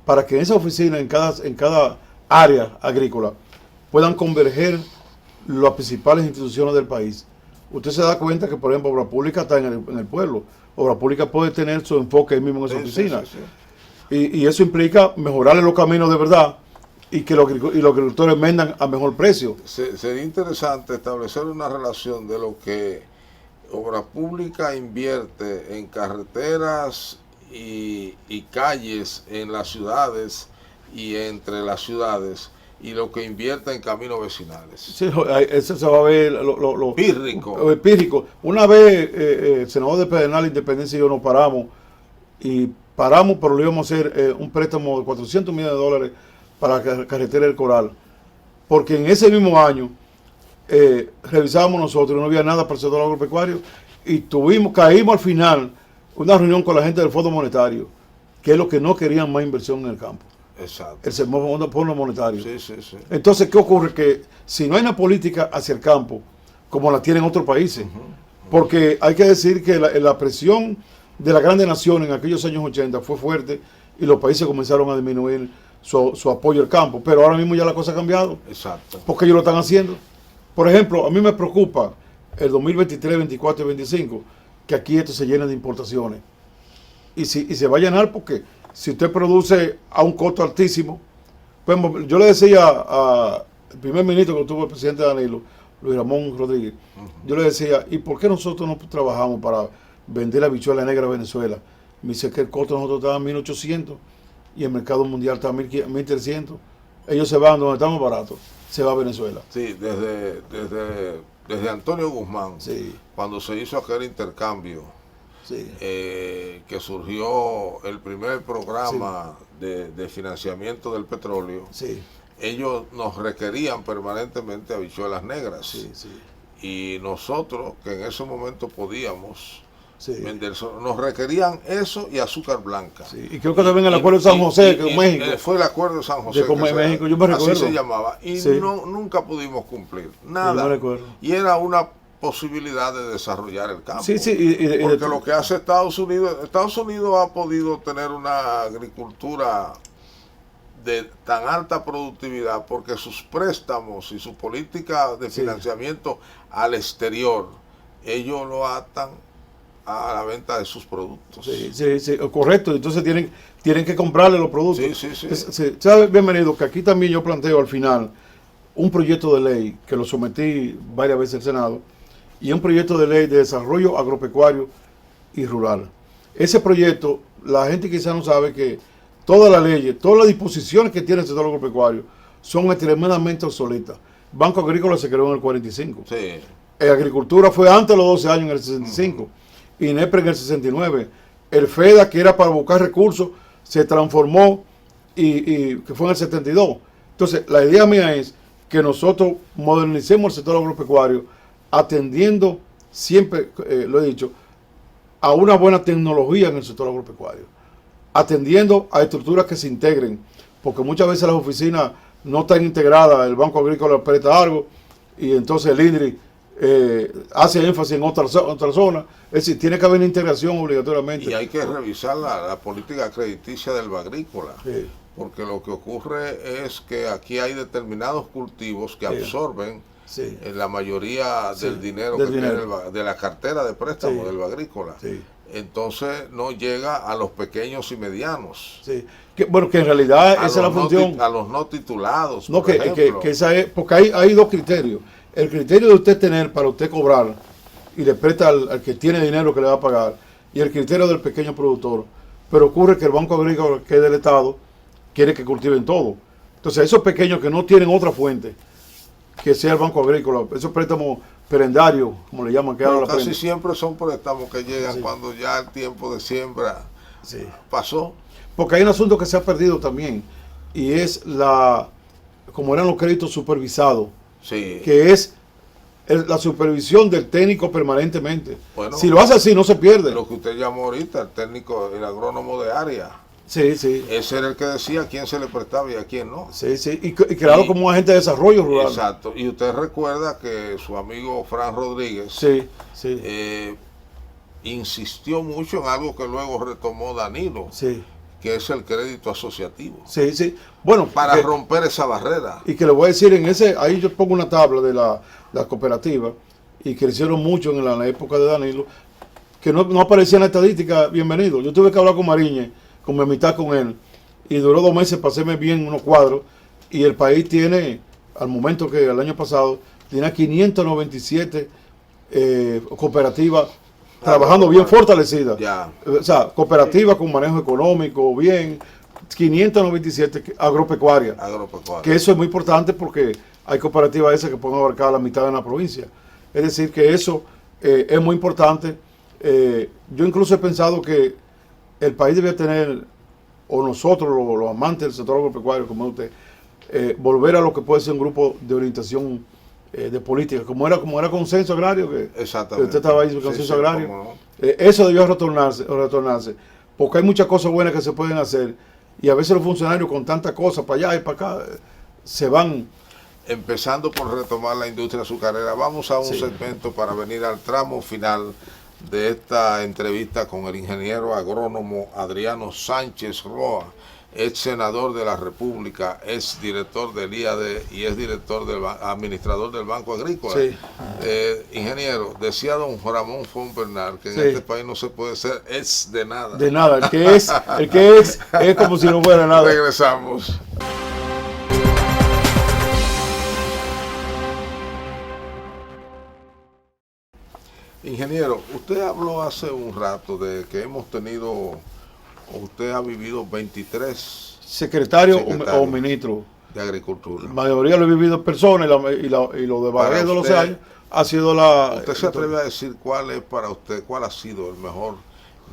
para que en esa oficina, en cada área agrícola, puedan converger las principales instituciones del país. Usted se da cuenta que, por ejemplo, Obra Pública está en el pueblo. Obra Pública puede tener su enfoque ahí mismo en esa oficina. Sí, sí, sí. Y eso implica mejorarle los caminos de verdad y que los agricultores vendan a mejor precio. Sería interesante establecer una relación de lo que Obra Pública invierte en carreteras y calles en las ciudades y entre las ciudades, y lo que invierte en caminos vecinales. Sí, eso se va a ver pírrico. Una vez el senador de Pedernal, Independencia y yo nos paramos, pero le íbamos a hacer un préstamo de $400 millones para la carretera del Coral, porque en ese mismo año revisábamos nosotros y no había nada para el sector agropecuario, y caímos al final una reunión con la gente del Fondo Monetario, que es lo que no querían más inversión en el campo. Exacto. El Fondo Monetario. Sí, sí, sí. Entonces, ¿qué ocurre? Que si no hay una política hacia el campo, como la tienen otros países, porque hay que decir que la presión de la grande nación en aquellos años 80 fue fuerte y los países comenzaron a disminuir su apoyo al campo, pero ahora mismo ya la cosa ha cambiado. Exacto. Porque ellos lo están haciendo. Por ejemplo, a mí me preocupa el 2023, 24 y 25, que aquí esto se llene de importaciones. Y se va a llenar porque si usted produce a un costo altísimo, pues yo le decía al primer ministro que tuvo el presidente Danilo, Luis Ramón Rodríguez, yo le decía, ¿y por qué nosotros no trabajamos para vender la habichuela negra a Venezuela? Me dice que el costo de nosotros estaba en 1.800 y el mercado mundial está en 1.300. Ellos se van donde estamos baratos, se va a Venezuela. Sí, desde Antonio Guzmán, Sí. cuando se hizo aquel intercambio, Sí. que surgió el primer programa de financiamiento del petróleo, Sí. ellos nos requerían permanentemente habichuelas negras. Sí, sí. Y nosotros, que en ese momento podíamos Sí. vender, nos requerían eso y azúcar blanca. Sí. Y creo que también el acuerdo de San José, que México. Fue el acuerdo de San José. México, yo me recuerdo. Así se llamaba. Y Sí. nunca pudimos cumplir. Sí, Nada. yo me recuerdo. Y era una posibilidad de desarrollar el campo. Sí, sí. Porque lo que hace Estados Unidos ha podido tener una agricultura de tan alta productividad porque sus préstamos y su política de financiamiento al exterior, ellos lo atan a la venta de sus productos. Sí, correcto. Entonces tienen que comprarle los productos. Sí. ¿Sabe, bienvenido? Que aquí también yo planteo al final un proyecto de ley que lo sometí varias veces al Senado, y un proyecto de ley de desarrollo agropecuario y rural. Ese proyecto, la gente quizás no sabe que todas las leyes, todas las disposiciones que tiene el sector agropecuario son extremadamente obsoletas. Banco Agrícola se creó en el 45. Sí. Agricultura fue antes de los 12 años, en el 65. INEPRE en el 69. El FEDA, que era para buscar recursos, se transformó y que fue en el 72. Entonces, la idea mía es que nosotros modernicemos el sector agropecuario atendiendo, siempre lo he dicho, a una buena tecnología en el sector agropecuario, atendiendo a estructuras que se integren, porque muchas veces las oficinas no están integradas, el Banco Agrícola presta algo y entonces el INDRI hace énfasis en otra zona. Es decir, tiene que haber una integración obligatoriamente. Y hay que revisar la política crediticia del Bagrícola, Sí. porque lo que ocurre es que aquí hay determinados cultivos que absorben Sí. la mayoría del dinero del que dinero. tiene de la cartera de préstamo Sí. del Bagrícola. Sí. Entonces no llega a los pequeños y medianos. Sí. Bueno, que en realidad esa es la función. A los no titulados, No, por ejemplo. que esa es, porque hay dos criterios. El criterio de usted tener para usted cobrar y le presta al que tiene dinero que le va a pagar, y el criterio del pequeño productor. Pero ocurre que el Banco Agrícola, que es del Estado, quiere que cultiven todo. Entonces, esos pequeños que no tienen otra fuente que sea el Banco Agrícola, esos préstamos perendarios, como le llaman, que ahora Casi siempre son préstamos que llegan cuando ya el tiempo de siembra pasó. Porque hay un asunto que se ha perdido también. y es como eran los créditos supervisados, Sí. que es la supervisión del técnico permanentemente. Bueno, si lo hace así, no se pierde. Lo que usted llamó ahorita, el técnico, el agrónomo de área. Sí, sí. Ese era el que decía a quién se le prestaba y a quién no. Sí, sí. Y creado como un agente de desarrollo rural. Exacto. Y usted recuerda que su amigo Fran Rodríguez Sí, sí. Insistió mucho en algo que luego retomó Danilo, Sí. que es el crédito asociativo. Sí, sí. Bueno, Para romper esa barrera. Y que le voy a decir, ahí yo pongo una tabla de la cooperativa, y crecieron mucho en la época de Danilo, que no aparecía en la estadística, bienvenido. Yo tuve que hablar con Mariñez, con mi amistad con él, y duró 2 meses, paséme bien unos cuadros, y el país tiene, al momento que el año pasado, tiene 597 cooperativas trabajando bien fortalecidas. Ya. O sea, cooperativas con manejo económico, bien, 597 agropecuarias. Que eso es muy importante porque hay cooperativas esas que pueden abarcar la mitad de la provincia. Es decir, que eso es muy importante. Yo incluso he pensado que el país debe tener, o nosotros, los amantes del sector agropecuario, como usted, volver a lo que puede ser un grupo de orientación de política, como era consenso agrario, que usted estaba ahí, consenso agrario. No. Eso debió retornarse, porque hay muchas cosas buenas que se pueden hacer, y a veces los funcionarios con tantas cosas para allá y para acá se van. Empezando por retomar la industria azucarera, vamos a un segmento para venir al tramo final de esta entrevista con el ingeniero agrónomo Adriano Sánchez Roa, ex senador de la República, ex director del IAD y ex director administrador del Banco Agrícola. Sí. Ingeniero, decía don Ramón Fon Bernal que en este país no se puede ser ex de nada. De nada, el que es como si no fuera nada. Regresamos. Ingeniero, usted habló hace un rato de que hemos tenido, o usted ha vivido 23 secretarios o ministros de Agricultura. La mayoría lo he vivido en persona, y lo de Barredo de los años ha sido la... ¿Usted se atreve a decir cuál es para usted, cuál ha sido el mejor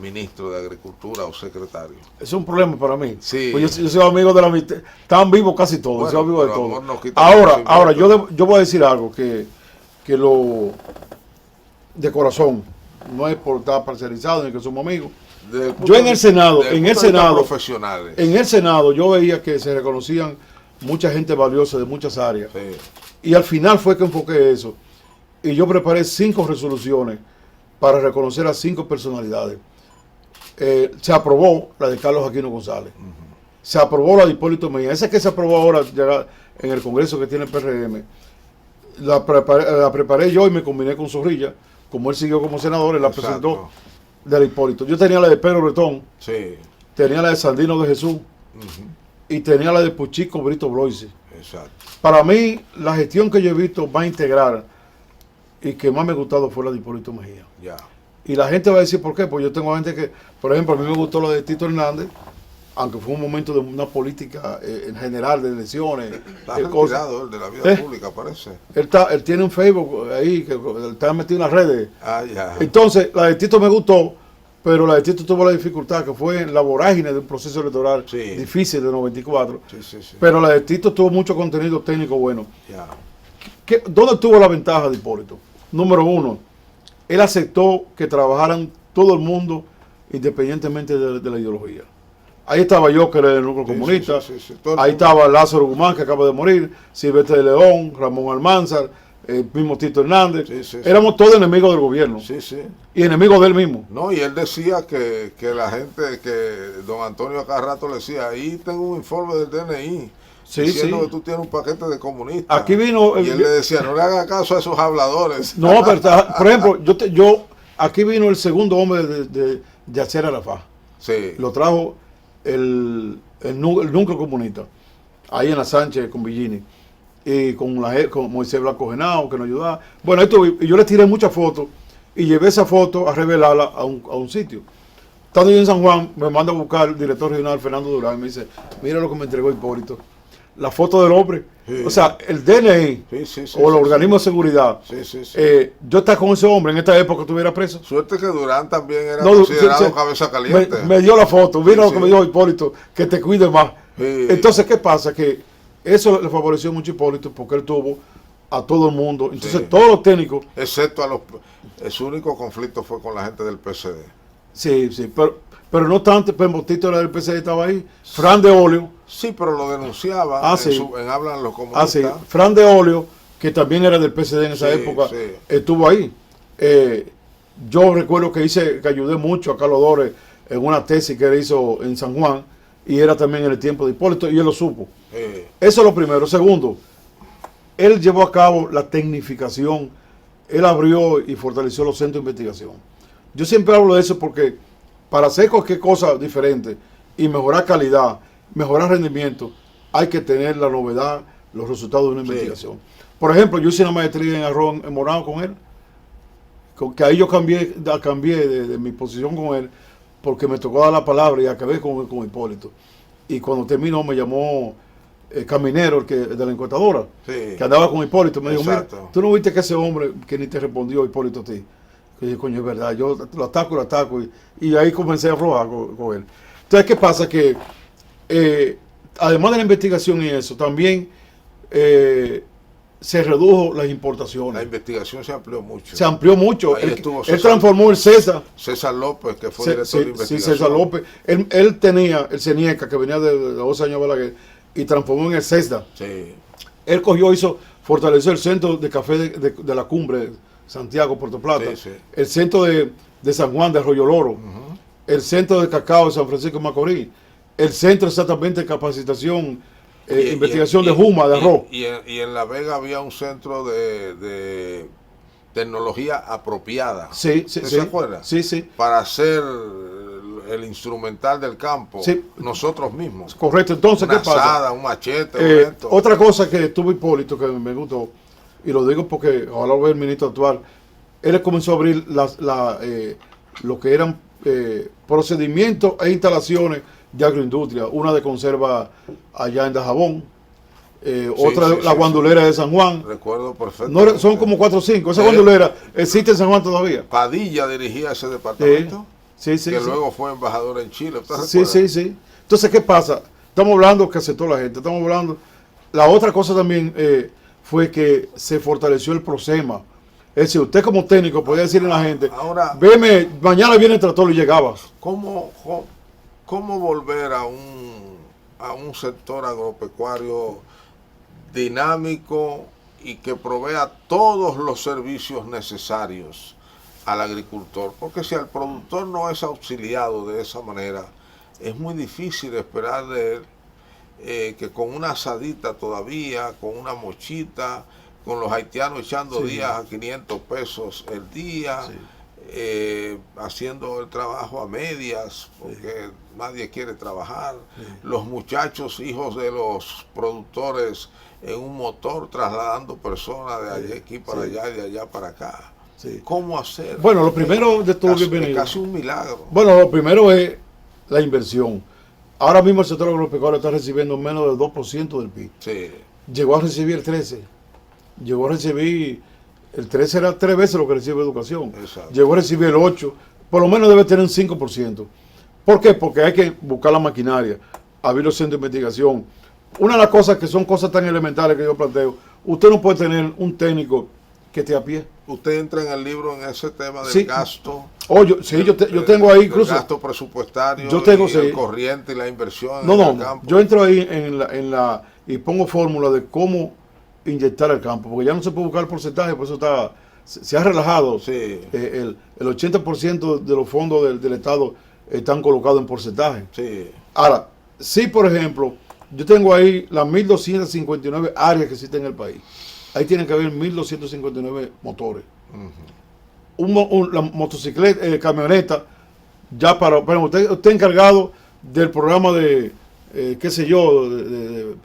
ministro de Agricultura o secretario? Es un problema para mí. Sí. Pues yo soy amigo de la mitad. Están vivos casi todos. Bueno, soy amigo de todos. No ahora yo voy a decir algo que lo de corazón, no es por estar parcializado ni que somos amigos. Yo en el Senado, profesionales. En el Senado yo veía que se reconocían mucha gente valiosa de muchas áreas. Sí. Y al final fue que enfoqué eso. Y yo preparé 5 resoluciones para reconocer a 5 personalidades. Se aprobó la de Carlos Aquino González. Se aprobó la de Hipólito Mejía. Esa que se aprobó ahora ya en el Congreso que tiene el PRM. La preparé yo y me combiné con Zorrilla. Como él siguió como senador, él la presentó de la Hipólito. Yo tenía la de Pedro Bretón. Sí. Tenía la de Sandino de Jesús. Y tenía la de Puchico Brito Bloise. Exacto. Para mí, la gestión que yo he visto más integral y que más me ha gustado fue la de Hipólito Mejía. Ya. Y la gente va a decir por qué, porque yo tengo gente que, por ejemplo, a mí me gustó la de Tito Hernández, aunque fue un momento de una política en general de elecciones. Está retirado él de la vida pública, parece. Él tiene un Facebook ahí, que está metido en las redes. Ah, ya. Entonces, la de Tito me gustó, pero la de Tito tuvo la dificultad, que fue la vorágine de un proceso electoral difícil de 94. Sí. Pero la de Tito tuvo mucho contenido técnico bueno. Ya. ¿Dónde tuvo la ventaja de Hipólito? Número 1, él aceptó que trabajaran todo el mundo independientemente de la ideología. Ahí estaba yo, que era del núcleo comunista. Ahí estaba Lázaro Guzmán, que acaba de morir, Silvestre de León, Ramón Almanzar, el mismo Tito Hernández. Éramos todos enemigos del gobierno. Y enemigos de él mismo. No, y él decía que la gente, que don Antonio a cada rato le decía, ahí tengo un informe del DNI. Diciendo que tú tienes un paquete de comunistas. Aquí vino... Y él le decía, no le haga caso a esos habladores. No, pero por ejemplo, aquí vino el segundo hombre de Yasser Arafat. Sí. Lo trajo el núcleo comunista, ahí en la Sánchez con Villini, y con Moisés Blanco Genao, que nos ayudaba. Bueno, y yo le tiré muchas fotos y llevé esa foto a revelarla a un sitio. Estando yo en San Juan, me manda a buscar el director regional Fernando Durán y me dice, mira lo que me entregó Hipólito, la foto del hombre. O sea, el DNI o el organismo de seguridad. Yo estaba con ese hombre en esta época, estuviera preso. Suerte que Durán también era considerado cabeza caliente. Me dio la foto, mira lo que me dijo Hipólito, que te cuide más. Sí. Entonces, ¿qué pasa? Que eso le favoreció mucho a Hipólito porque él tuvo a todo el mundo. Entonces, Sí. todos los técnicos... Excepto a los... Su único conflicto fue con la gente del PSD. Sí, pero no tanto, pues Tito era del PSD, estaba ahí. Fran de Olio. Sí, pero lo denunciaban en Hablan los Comunistas. Sí. Fran de Olio, que también era del PSD en esa época, estuvo ahí. Yo recuerdo que ayudé mucho a Carlos Dores en una tesis que él hizo en San Juan, y era también en el tiempo de Hipólito, y él lo supo. Eso es lo primero. Segundo, él llevó a cabo la tecnificación, él abrió y fortaleció los centros de investigación. Yo siempre hablo de eso porque para hacer cualquier cosa diferente y mejorar calidad, mejorar rendimiento, hay que tener la novedad, los resultados de una investigación. Por ejemplo, yo hice una maestría en arroz en morado con él, que ahí yo cambié de mi posición con él, porque me tocó dar la palabra y acabé con Hipólito. Y cuando terminó me llamó Caminero, el de la encuestadora, que andaba con Hipólito, me dijo, mira, tú no viste que ese hombre que ni te respondió Hipólito a ti. Y yo, coño, es verdad, yo lo ataco, y ahí comencé a aflojar con él. Entonces, ¿qué pasa? Que además de la investigación y eso, también se redujo las importaciones. La investigación se amplió mucho. Se amplió mucho. Él transformó el César. César López, que fue director de investigación. Sí, César López. Él tenía el CENIECA, que venía de 12 años de Balaguer, y transformó en el CESDA. Sí. Él fortaleció el centro de café de la Cumbre, Santiago, Puerto Plata. El centro de San Juan, de Arroyo Loro. El centro de cacao de San Francisco de Macorís. El centro exactamente de capacitación, investigación de Juma, de arroz. Y en La Vega había un centro de tecnología apropiada. ¿Se acuerda? Sí. Para hacer el instrumental del campo, nosotros mismos. Correcto. Entonces, ¿qué pasa? Asada, un machete, otra cosa que tuvo Hipólito que me gustó, y lo digo porque ojalá lo vea el ministro actual, él comenzó a abrir lo que eran procedimientos e instalaciones de agroindustria, una de conserva allá en Dajabón, otra la guandulera de San Juan. Recuerdo perfecto. No, son como 4 o 5. Esa guandulera existe en San Juan todavía. Padilla dirigía ese departamento, que luego fue embajador en Chile. Sí. Entonces, ¿qué pasa? Estamos hablando que aceptó la gente, estamos hablando. La otra cosa también fue que se fortaleció el Prosema. Es decir, usted como técnico podía decirle a la gente, ahora, veme, mañana viene el tractor y llegaba. ¿Cómo volver a un sector agropecuario dinámico y que provea todos los servicios necesarios al agricultor? Porque si al productor no es auxiliado de esa manera, es muy difícil esperar de él que con una asadita todavía, con una mochita, con los haitianos echando días a 500 pesos el día, haciendo el trabajo a medias, porque nadie quiere trabajar. Los muchachos, hijos de los productores, en un motor trasladando personas de aquí para allá y de allá para acá. ¿Cómo hacer? Bueno, lo primero de todo es casi un milagro. Bueno, lo primero es la inversión. Ahora mismo el sector agropecuario está recibiendo menos del 2% del PIB. Llegó a recibir el 13%. Llegó a recibir, el 13 era 3 veces lo que recibe educación. Llegó a recibir el 8%, por lo menos debe tener un 5%. ¿Por qué? Porque hay que buscar la maquinaria, abrir los centros de investigación. Una de las cosas que son cosas tan elementales que yo planteo, usted no puede tener un técnico que esté a pie. Usted entra en el libro en ese tema del gasto. Yo tengo ahí incluso. El gasto presupuestario, el corriente y la inversión en el campo. Yo entro ahí y pongo fórmula de cómo inyectar el campo, porque ya no se puede buscar el porcentaje, por eso se ha relajado. El 80% de los fondos del Estado están colocados en porcentaje. Ahora, si por ejemplo, yo tengo ahí las 1.259 áreas que existen en el país, ahí tienen que haber 1.259 motores. La motocicleta, camioneta, ya pero usted encargado del programa de, de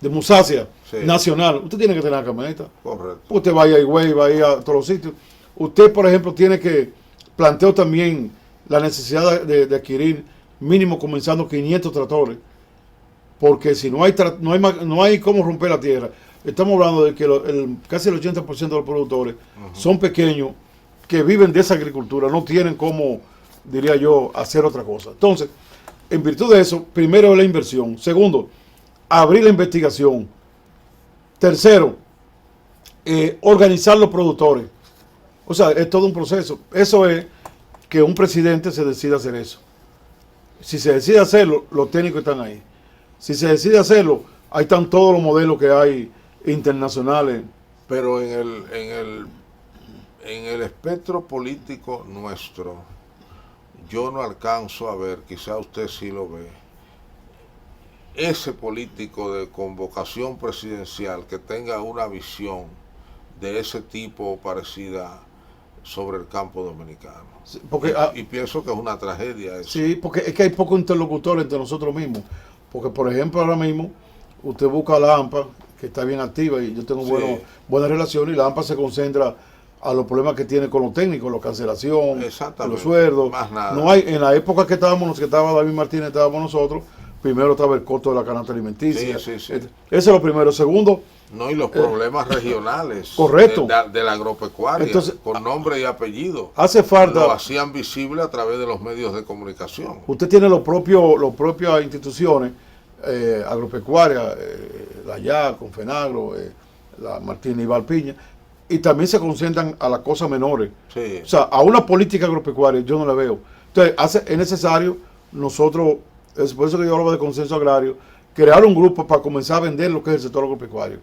Musacia nacional, usted tiene que tener la camioneta. Correcto. Usted va a Higüey, va a ir a todos los sitios. Usted, por ejemplo, tiene que plantear también la necesidad de adquirir mínimo comenzando 500 tractores, porque si no hay cómo romper la tierra. Estamos hablando de que casi el 80% de los productores son pequeños que viven de esa agricultura, no tienen cómo, diría yo, hacer otra cosa. Entonces, en virtud de eso, primero es la inversión. Segundo, abrir la investigación. Tercero, organizar los productores. O sea, es todo un proceso. Eso es que un presidente se decida hacer eso. Si se decide hacerlo, los técnicos están ahí. Si se decide hacerlo, ahí están todos los modelos que hay internacionales. Pero en el espectro político nuestro, yo no alcanzo a ver, quizá usted sí lo ve, ese político de convocación presidencial que tenga una visión de ese tipo o parecida sobre el campo dominicano. Sí, porque, y pienso que es una tragedia eso. Sí, porque es que hay pocos interlocutores entre nosotros mismos. Porque, por ejemplo, ahora mismo, usted busca a la AMPA, que está bien activa, y yo tengo buenas relaciones, y la AMPA se concentra a los problemas que tiene con los técnicos, la cancelación, los sueldos. Más nada. No hay, en la época que estábamos, que estaba David Martínez, estábamos nosotros, primero estaba el costo de la canasta alimenticia. Sí. Eso es lo primero. Segundo, no, y los problemas regionales. Correcto. De la agropecuaria. Entonces, con nombre y apellido. Hace falta. Lo hacían visible a través de los medios de comunicación. Usted tiene los propias instituciones agropecuarias, la YA, Confenagro, la Martínez y Valpiña, y también se concentran a las cosas menores. Sí. O sea, a una política agropecuaria yo no la veo. Entonces, es necesario nosotros, es por eso que yo hablo de consenso agrario, crear un grupo para comenzar a vender lo que es el sector agropecuario.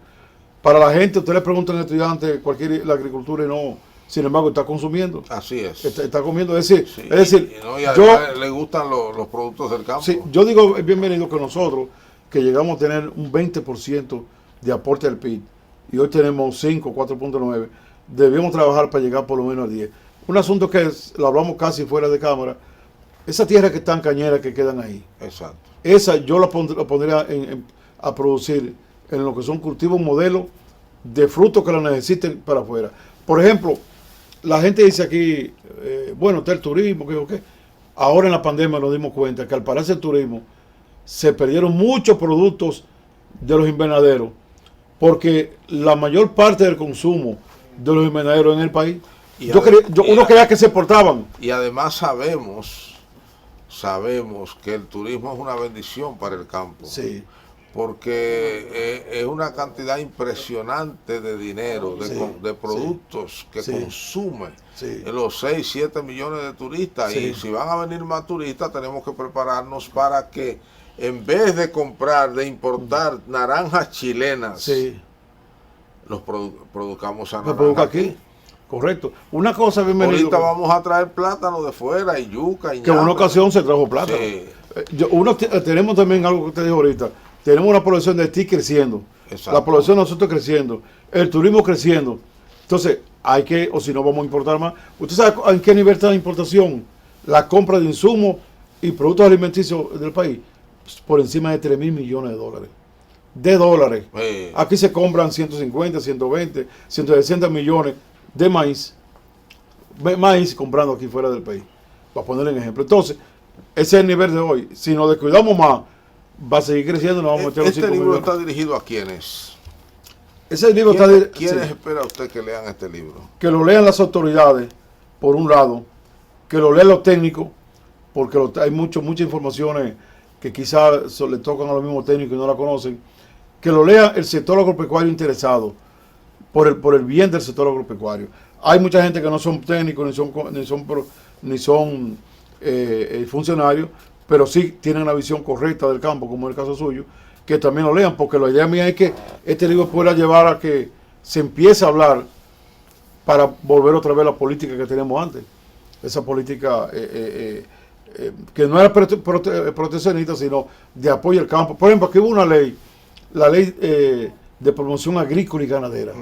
Para la gente, usted le pregunta a un estudiante la agricultura y no, sin embargo, está consumiendo. Así es. Está comiendo. Es decir, y además le gustan los productos del campo. Sí, yo digo, es bienvenido que nosotros, que llegamos a tener un 20% de aporte al PIB, y hoy tenemos 5, 4.9, debemos trabajar para llegar por lo menos a 10. Un asunto que lo hablamos casi fuera de cámara, esa tierra que están cañeras que quedan ahí. Exacto. Esa yo la pondría a producir en lo que son cultivos modelos de frutos que la necesiten para afuera. Por ejemplo, la gente dice aquí, bueno, está el turismo, ¿qué? Ahora en la pandemia nos dimos cuenta que al pararse el turismo, se perdieron muchos productos de los invernaderos, porque la mayor parte del consumo de los invernaderos en el país, uno creía que se exportaban. Y además sabemos que el turismo es una bendición para el campo. Sí. Porque es una cantidad impresionante de dinero, de productos que consume los 6, 7 millones de turistas. Y si van a venir más turistas, tenemos que prepararnos para que en vez de importar naranjas chilenas, los produzcamos a naranja aquí. Correcto. Una cosa, bienvenido. Ahorita vamos a traer plátano de fuera y yuca y que en una ocasión se trajo plátano. Tenemos también algo que usted dijo ahorita. Tenemos una población de Haití creciendo. Exacto. La población de nosotros creciendo. El turismo creciendo. Entonces, hay que, o si no, vamos a importar más. ¿Usted sabe en qué nivel está la importación? La compra de insumos y productos alimenticios del país. Por encima de 3.000 millones de dólares. Aquí se compran 150, 120, 160 millones de maíz comprando aquí fuera del país, para poner un ejemplo. Entonces, ese es el nivel de hoy. Si nos descuidamos más, va a seguir creciendo. Nos vamos a meter los 5 libro millones. ¿Está dirigido a quiénes? Ese libro ¿Quiénes espera usted que lean este libro? Que lo lean las autoridades, por un lado, que lo lean los técnicos, porque hay muchas informaciones que quizás le tocan a los mismos técnicos y no la conocen, que lo lea el sector agropecuario interesado, por el bien del sector agropecuario. Hay mucha gente que no son técnicos ni son funcionarios, pero sí tienen una visión correcta del campo, como es el caso suyo, que también lo lean, porque la idea mía es que este libro pueda llevar a que se empiece a hablar para volver otra vez a la política que teníamos antes. Esa política que no era proteccionista, sino de apoyo al campo. Por ejemplo, aquí hubo una ley, la ley de promoción agrícola y ganadera,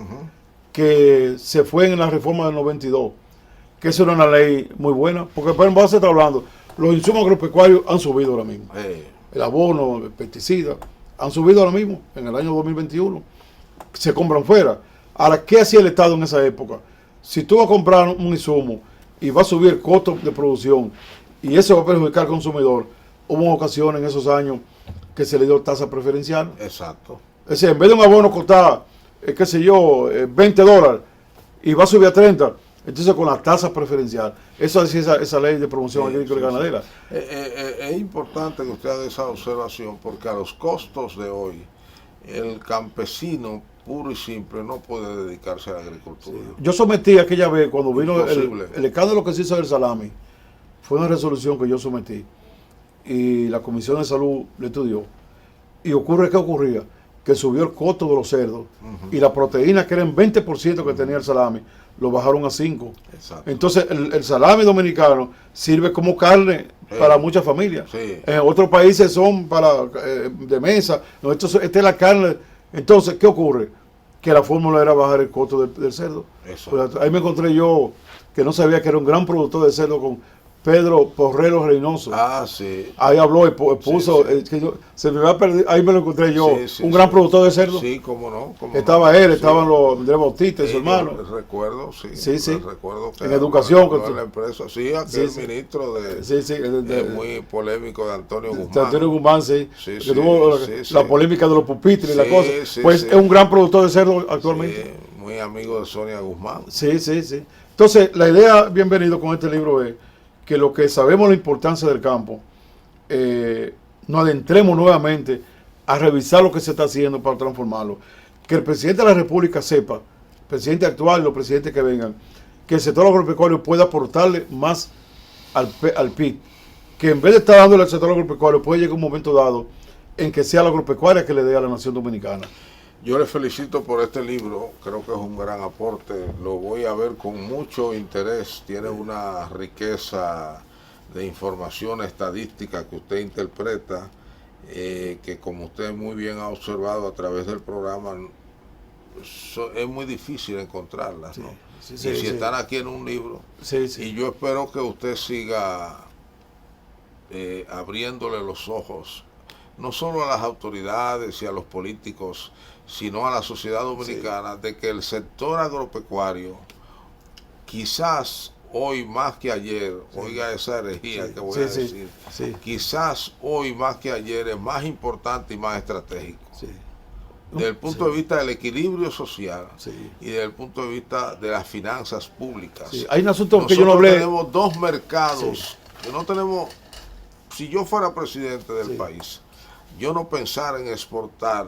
que se fue en la reforma del 92, que eso era una ley muy buena, porque por ejemplo, se está hablando, los insumos agropecuarios han subido ahora mismo. El abono, el pesticida, han subido ahora mismo, en el año 2021, se compran fuera. Ahora, ¿qué hacía el Estado en esa época? Si tú vas a comprar un insumo y va a subir el costo de producción, y eso va a perjudicar al consumidor, hubo ocasiones en esos años que se le dio tasa preferencial. Exacto. Es decir, en vez de un abono costar, qué sé yo, $20 y va a subir a 30, Entonces, con la tasa preferencial, eso decía esa ley de promoción agrícola y ganadera. Es importante que usted haga esa observación porque a los costos de hoy, el campesino puro y simple no puede dedicarse a la agricultura. Yo sometí aquella vez, cuando vino el escándalo que se hizo del salami, fue una resolución que yo sometí y la Comisión de Salud le estudió. Y ¿qué ocurría? Que subió el costo de los cerdos y la proteína, que era en 20% que tenía el salami, lo bajaron a 5%. Exacto. Entonces el salami dominicano sirve como carne para muchas familias. Sí. En otros países son para de mesa. No, esta es la carne. Entonces, ¿qué ocurre? Que la fórmula era bajar el costo del cerdo. Pues ahí me encontré yo, que no sabía que era un gran productor de cerdo, con Pedro Porrero Reynoso. Ah, sí. Ahí habló y puso, se me va a perder, ahí me lo encontré yo, un gran productor de cerdo. Sí, cómo no. Estaba él, estaban los Andrés Bautista y su hermano. Recuerdo, sí. Recuerdo que en educación. En la empresa, aquel ministro muy polémico de Antonio Guzmán. De Antonio Guzmán, que tuvo la polémica de los pupitres y la cosa. Pues es un gran productor de cerdo actualmente. Muy amigo de Sonia Guzmán. Sí. Entonces, la idea, bienvenido con este libro, es que lo que sabemos la importancia del campo, nos adentremos nuevamente a revisar lo que se está haciendo para transformarlo. Que el presidente de la República sepa, el presidente actual y los presidentes que vengan, que el sector agropecuario pueda aportarle más al PIB. Que en vez de estar dándole al sector agropecuario, puede llegar un momento dado en que sea la agropecuaria que le dé a la nación dominicana. Yo le felicito por este libro, creo que es un gran aporte, lo voy a ver con mucho interés, tiene una riqueza de información estadística que usted interpreta, que como usted muy bien ha observado a través del programa, es muy difícil encontrarlas, ¿no? Y si están aquí en un libro, y yo espero que usted siga abriéndole los ojos, no solo a las autoridades y a los políticos, sino a la sociedad dominicana, de que el sector agropecuario, quizás hoy más que ayer, oiga esa herejía que voy a decir, quizás hoy más que ayer es más importante y más estratégico. Desde el punto de vista del equilibrio social y desde el punto de vista de las finanzas públicas. Hay un asunto que yo no hablé. Tenemos dos mercados, que no tenemos. Si yo fuera presidente del país, yo no pensara en exportar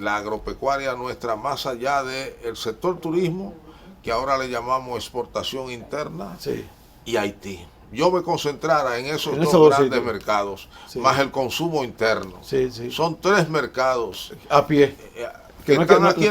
la agropecuaria nuestra más allá del sector turismo, que ahora le llamamos exportación interna, y Haití. Yo me concentrara en esos dos grandes mercados, más el consumo interno. Son tres mercados a pie. Que están aquí